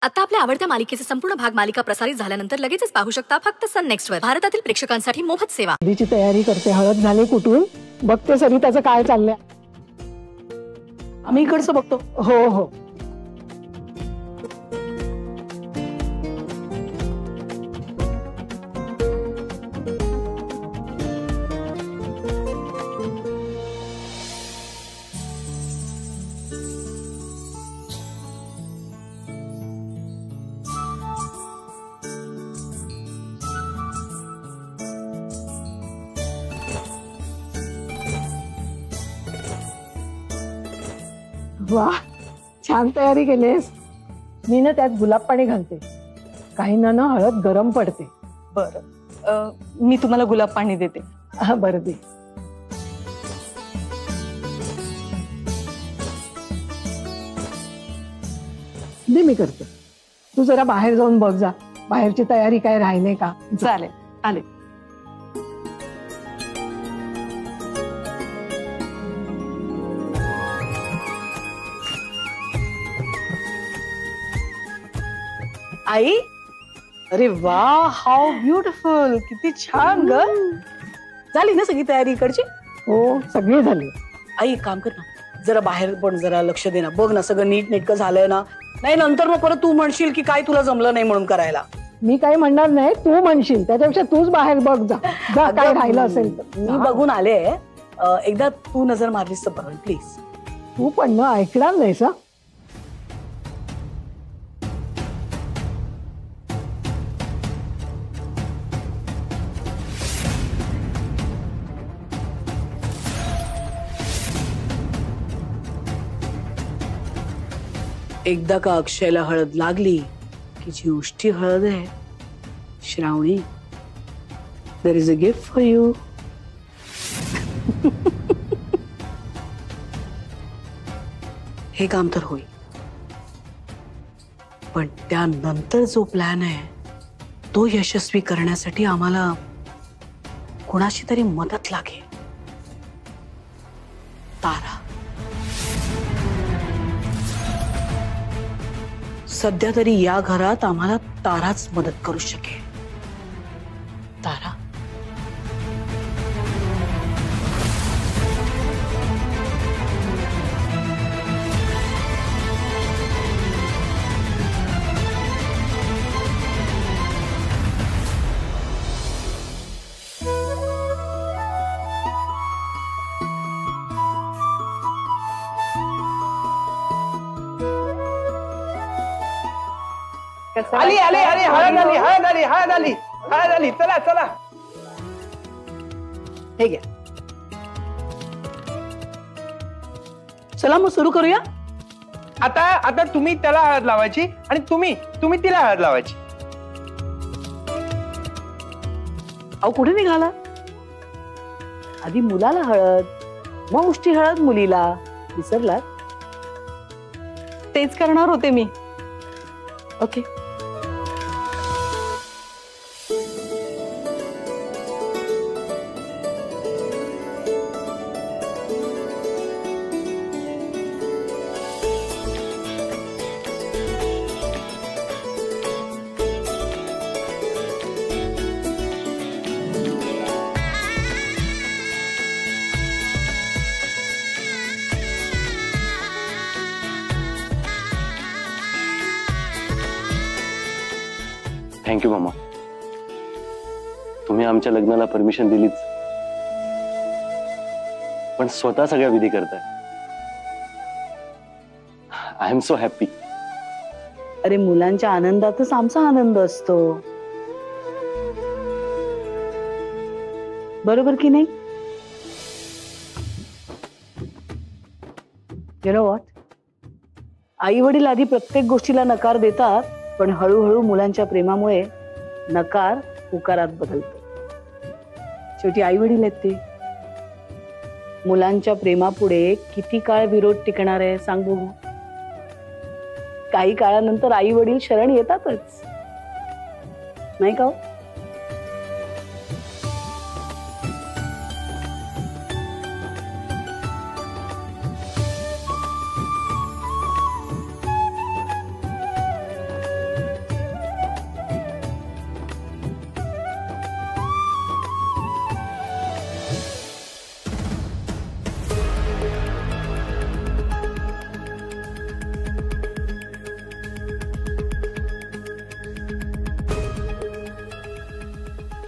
आता आपल्या आवडत्या मालिकेचे संपूर्ण भाग मालिका प्रसारित झाल्यानंतर लगेचच पाहू शकता फक्त सन नेक्स्ट वर. भारतातील प्रेक्षकांसाठी मोफत सेवा. हळदीची तयारी करते. हळद झाले कुठून बघते सरिताचं काय चाललंय. आम्ही इकडचं बघतो. हो हो. वा, छान तयारी केलीस. मी ना त्यात गुलाब पाणी घालते. काहींना ना हळद गरम पडते. बरं, मी तुम्हाला गुलाब पाणी देते. हा बरं दे. दे मी करते. तू जरा बाहेर जाऊन बघ जा, बाहेरची तयारी काय राहिली का. चालेल, आले. आई, अरे वा, हाऊ ब्युटिफुल. किती छान ग. झाली ना सगळी तयारी इकडची? हो, सगळी झाली. आई एक काम कर ना, जरा बाहेर पण जरा लक्ष दे ना. बघ ना सगळं नीट नेटकं झालंय ना. नाही नंतर मग परत तू म्हणशील की काय तुला जमलं नाही म्हणून करायला. मी काही म्हणणार नाही, तू म्हणशील. त्याच्यापेक्षा तूच बाहेर बघ जा, काय राहिलं असेल तर. मी बघून आले. एकदा तू नजर मारलीस तर बघ प्लीज. तू पण ना ऐकणार नाहीस. एकदा का अक्षयला हळद लागली की जी उष्टी हळद आहे Shravani, there is a gift for you. हे काम तर होईल, पण त्यानंतर जो प्लॅन आहे तो यशस्वी करण्यासाठी आम्हाला कोणाची तरी मदत लागेल. तारा. सध्या तरी या घरात आम्हाला ताराच मदत करू शकेल. तारा. आली आली आली हळद आली हळद आली हळद आली हळद आली. चला चला, हे घ्या. चला मग सुरू करूया. आता आता तुम्ही त्याला हळद लावायची आणि तुम्ही तुम्ही तिला हळद लावायची. अहो कुठे निघाला? आधी मुलाला हळद, मग उष्टी हळद मुलीला. विसरलात? तेच करणार होते मी. ओके. थँक्यू मामा. तुम्ही आमच्या लग्नाला परमिशन दिलीच, पण स्वतः सगळ्या विधी करताय. I am so happy. अरे मुलांच्या आनंदातच आमचा आनंद असतो, बरोबर की नाही? यू नो व्हॉट, आई वडील आधी प्रत्येक गोष्टीला नकार देतात, पण हळूहळू मुलांच्या प्रेमामुळे नकार होकारात बदलतो. शेवटी आई वडील आहेत ते. मुलांच्या प्रेमापुढे किती काळ विरोध टिकणार आहे सांग बघू. काही काळानंतर आई वडील शरण येतातच, नाही का?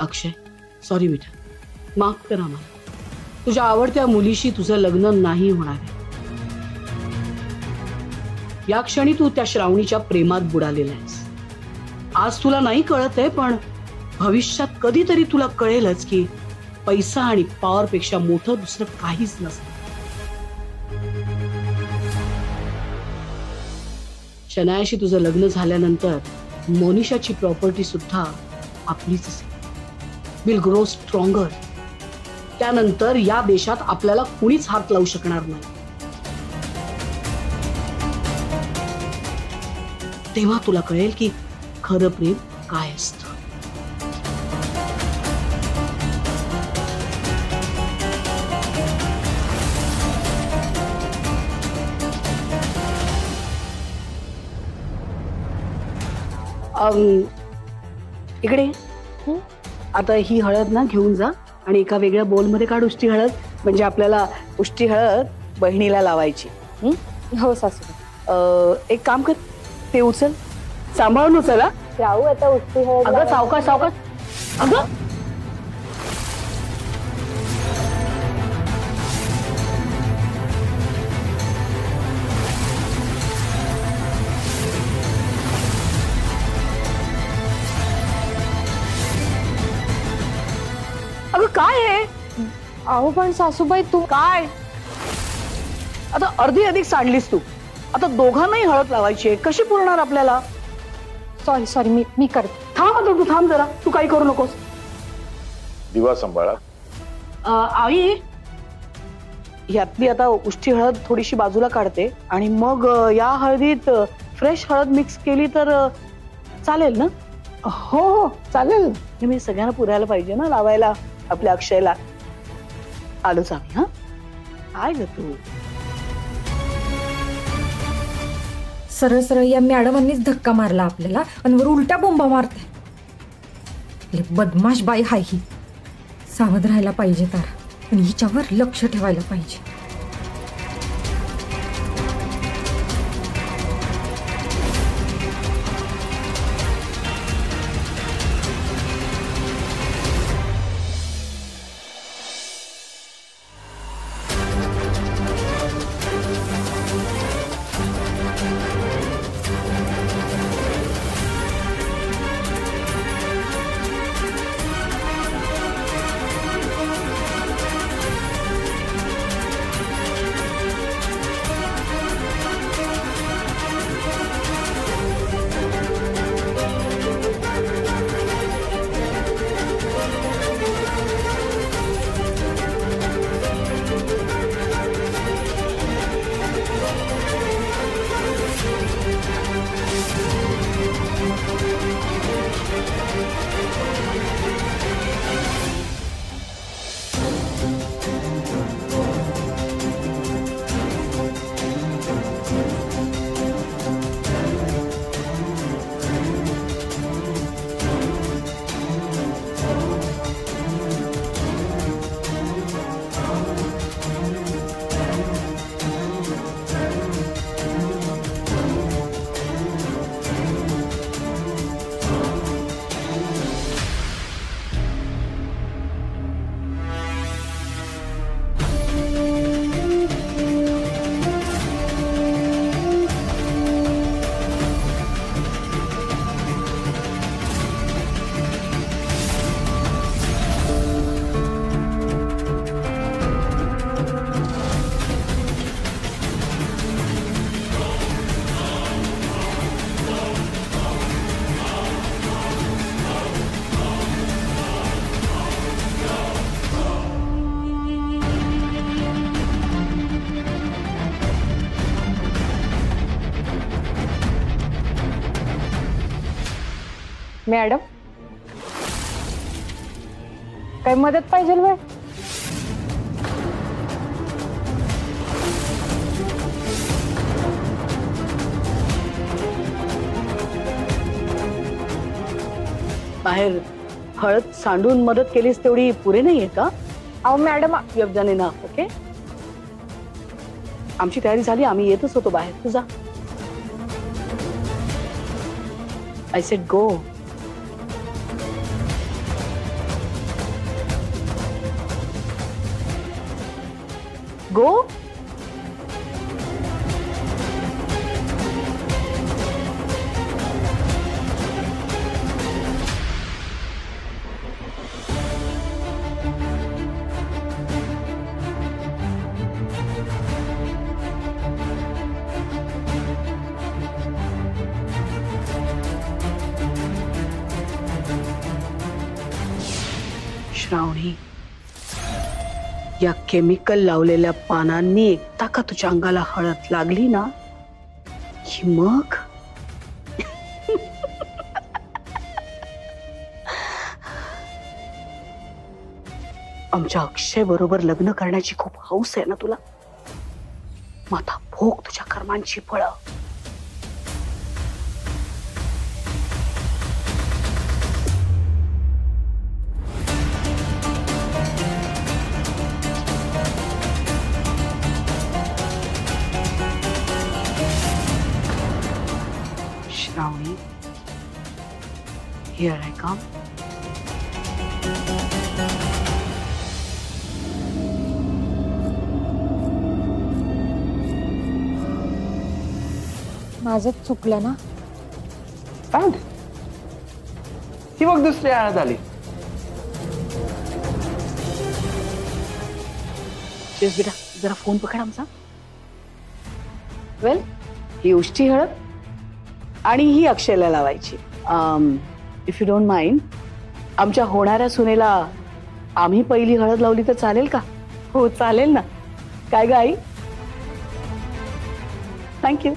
अक्षय, सॉरी बेटा, माफ कर आम्हाला. तुझ्या आवडत्या मुलीशी तुझं लग्न नाही होणार आहे. या क्षणी तू त्या श्रावणीच्या प्रेमात बुडालेला आहेस. आज तुला नाही कळत आहे, पण भविष्यात कधीतरी तुला कळेलच की पैसा आणि पॉवर पेक्षा मोठं दुसरं काहीच नसतं. शनायाशी तुझं लग्न झाल्यानंतर मोनिशाची प्रॉपर्टी सुद्धा आपलीच असेल. Will grow stronger. त्यानंतर या देशात आपल्याला कुणीच हात लावू शकणार नाही. तेव्हा तुला कळेल की खरं प्रेम काय असतं. इकडे आता ही हळद ना घेऊन जा आणि एका वेगळ्या बोलमध्ये काढ उष्टी हळद. म्हणजे आपल्याला उष्टी हळद बहिणीला लावायची. हो सासूबाई. एक काम कर, ते उचल, सांभाळून उचल. जाऊ आता उठती हळद. अगं सावकाश सावकाश. अगं अगं काय आहे? अहो पण सासूबाई तू काय आता अर्धी अधिक सांडलीस तू. आता दोघांनाही हळद लावायची आहे, कशी पुरणार आपल्याला? सॉरी सॉरी मी करते. थांब आता, तू थांब जरा, तू काही करू नकोस. दिवा सांभाळा. आई, यातली आता उष्टी हळद थोडीशी बाजूला काढते आणि मग या हळदीत फ्रेश हळद मिक्स केली तर चालेल ना? हो हो चालेल. मी सगळ्यांना पुरायला पाहिजे ना लावायला आपल्या अक्षयला. आलोच आम्ही. हा काय ग तू? सरळ सरळ या मॅडमांनीच धक्का मारला आपल्याला आणि वर उलट्या बोंबा मारते. बदमाश बाई हाय ही. सावध राहायला पाहिजे तारा आणि हिच्यावर लक्ष ठेवायला पाहिजे. मॅडम काही मदत पाहिजे वेळ? बाहेर हळद सांडून मदत केलीस तेवढी पुरे नाहीये का? अहो मॅडम यवजाने ना. ओके, आमची तयारी झाली, आम्ही येतच होतो बाहेर. तू जा. I said go. श्रावणी, या केमिकल लावलेल्या पानांनी एकदा का तुझ्या अंगाला हळद लागली ना की मग आमच्या अक्षय बरोबर लग्न करण्याची खूप हौस आहे ना तुला. माता भोग तुझ्या कर्मांची फळं. श्रावणी, here I come. माझंच चुकलं ना. काय म्हणते? ही बघ दुसरी हळद आली. तेच बेटा, जरा फोन पकड आमचा. वेल, ही उष्टी हळद आणि ही अक्षयला लावायची. इफ यू डोंट माइंड, आमच्या होणाऱ्या सुनेला आम्ही पहिली हळद लावली तर चालेल का? हो चालेल ना. काय ग आई? थँक्यू.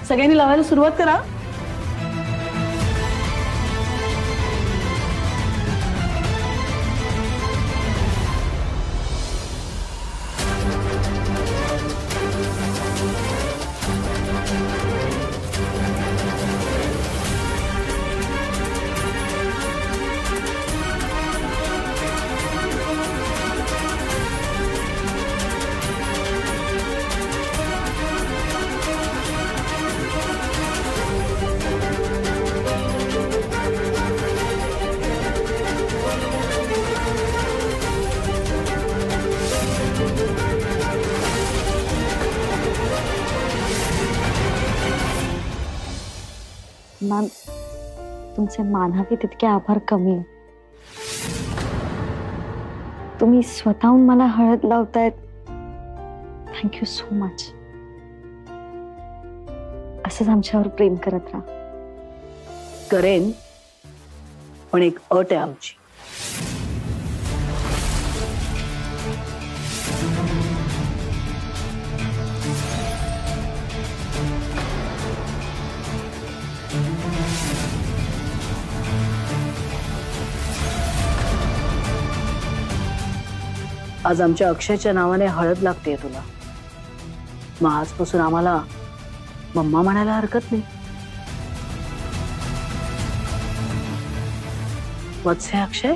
सगळ्यांनी लावायला सुरुवात करा. मॅम, तुमचे मानावे तितके आभार कमी आहे. तुम्ही स्वतःहून मला हळद लावतायत. Thank you so much. असंच आमच्यावर प्रेम करत राहा. करेन, पण एक अट आहे आमची. आज आमच्या अक्षयच्या नावाने हळद लागते तुला. मग आजपासून आम्हाला मम्मा म्हणायला हरकत नाही. What's say, Akshay?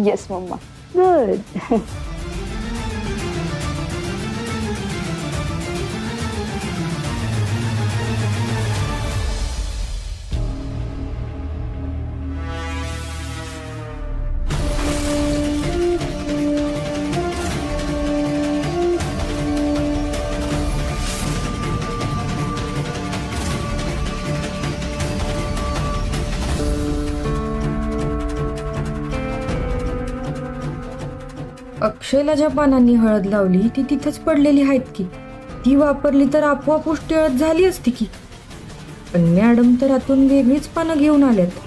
Yes mamma. Good. अक्षयला ज्या पानांनी हळद लावली ती तिथंच पडलेली आहेत की. ती वापरली तर आपोआप उष्टी हळद झाली असती की. पण मॅडम तर आतून वेगळीच पानं घेऊन आल्यात.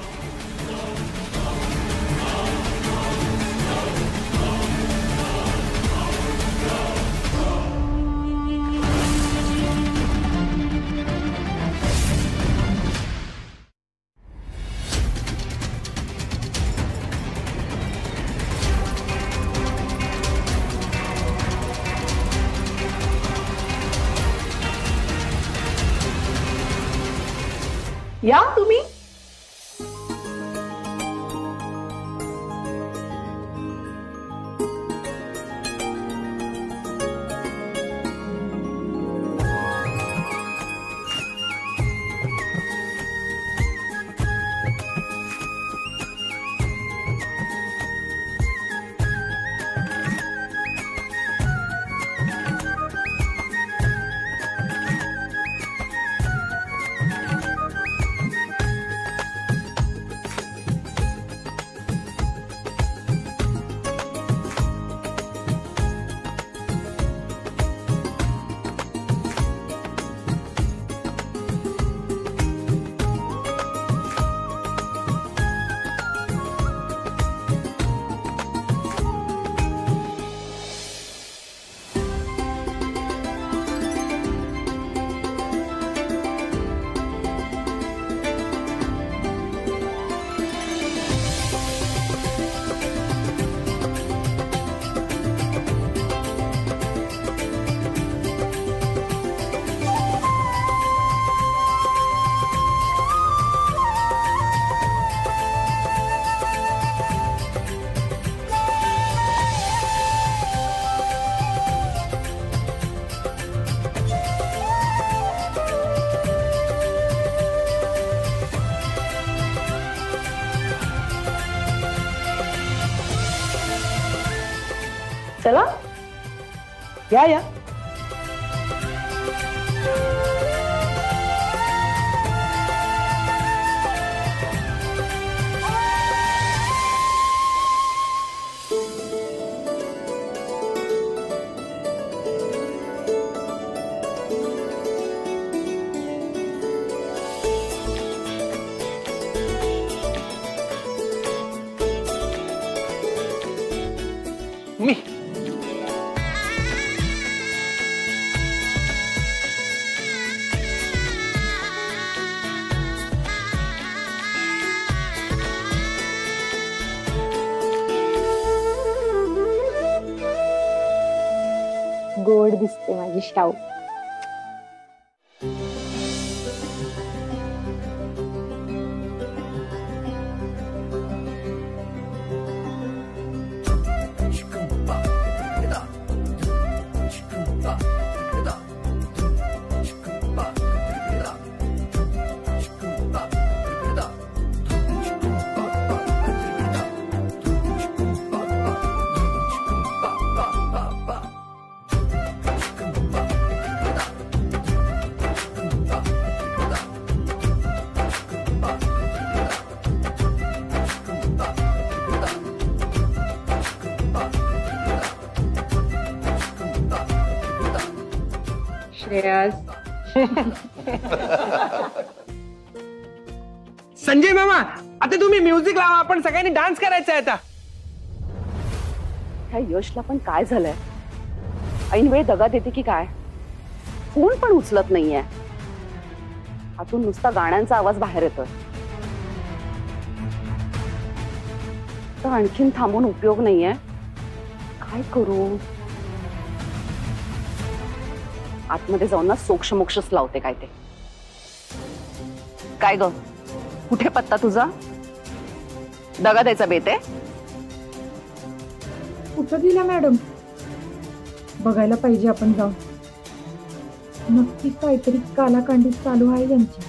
या तुम्ही. चला या या. मी गोड दिसते माझी शाऊ. संजय मामा, आता तुम्ही म्युझिक लावा, आपण सगळ्यांनी डान्स करायचा आहे आता. ह्या यशला पण काय झालंय? ऐन वेळ दगा देते की काय? फोन पण उचलत नाहीये. आतून नुसता गाण्यांचा आवाज बाहेर येतोय. तर आणखीन थांबून उपयोग नाहीये. काय करू? आतमध्ये जाऊन ना सोक्षमोक्षच लावते काय ते. काय ग, कुठे पत्ता तुझा? दगा द्यायचा बेत आहे? कुठं दिला मॅडम? बघायला पाहिजे आपण जाऊन. नक्की काहीतरी कालाकांडी चालू आहे यांची.